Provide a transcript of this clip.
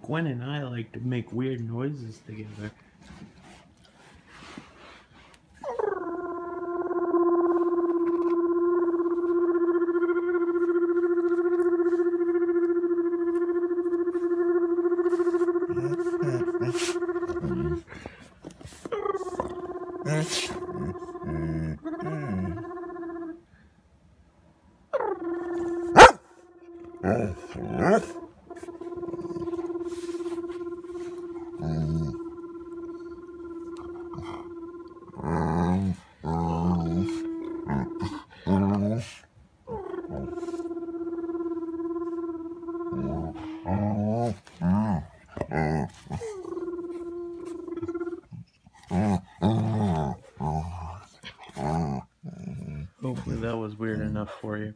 Gwen and I like to make weird noises together. Hopefully that was weird enough for you.